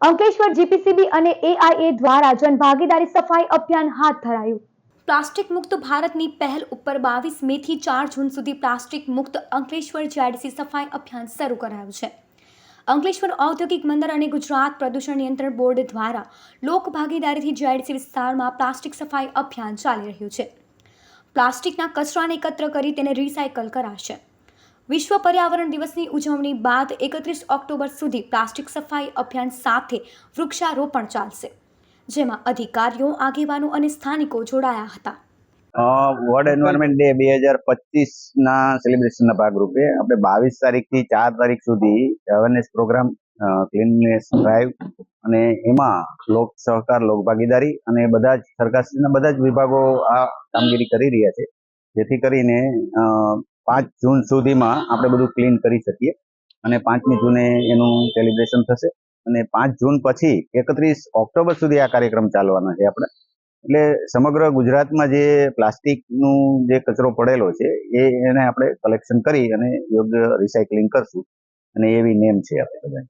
Ankleshwar GPCB અને AIA દ્વારા જનભાગીદારી સફાઈ અભિયાન હાથ ધરાયું। પ્લાસ્ટિક મુક્ત ભારતની પહેલ ઉપર 22 મેથી 4 જૂન સુધી પ્લાસ્ટિક મુક્ત અંકલેશ્વર જીઆઈડીસી સફાઈ અભિયાન શરૂ કરાયું છે। અંકલેશ્વર ઔદ્યોગિક બંદર અને ગુજરાત પ્રદૂષણ નિયંત્રણ બોર્ડ દ્વારા લોક ભાગીદારીથી જીઆઈડીસી વિસ્તારમાં પ્લાસ્ટિક સફાઈ અભિયાન ચાલી રહ્યું છે। પ્લાસ્ટિકના કચરાને એકત્ર કરી તેને રિસાયકલ કરાશે। વિશ્વ પર્યાવરણ દિવસની ઉજવણી બાદ 31 ઓક્ટોબર સુધી પ્લાસ્ટિક સફાઈ અભિયાન સાથે વૃક્ષારોપણ ચાલશે, જેમાં અધિકારીઓ, આગેવાનો અને સ્થાનિકો જોડાયા હતા। વર્લ્ડ એન્વાયરમેન્ટ ડે 2025 ના સેલિબ્રેશનના ભાગરૂપે આપણે 22 તારીખથી 4 તારીખ સુધી અવેરનેસ પ્રોગ્રામ, ક્લીનનેસ ડ્રાઈવ અને એમાં લોક સહકાર, લોક ભાગીદારી અને બધા જ સરકારશ્રીના બધા જ વિભાગો આ કામગીરી કરી રહ્યા છે, જેથી કરીને 5 જૂન સુધીમાં આપણે બધું ક્લીન કરી શકીએ અને 5મી જૂને એનું સેલિબ્રેશન થશે અને 5 જૂન પછી 31 ઓક્ટોબર સુધી આ કાર્યક્રમ ચાલવાનો છે આપણે। એટલે સમગ્ર ગુજરાતમાં જે પ્લાસ્ટિકનું જે કચરો પડેલો છે એને આપણે કલેક્શન કરી અને યોગ્ય રિસાયકલિંગ કરશું અને એવી નેમ છે આપણે બધા।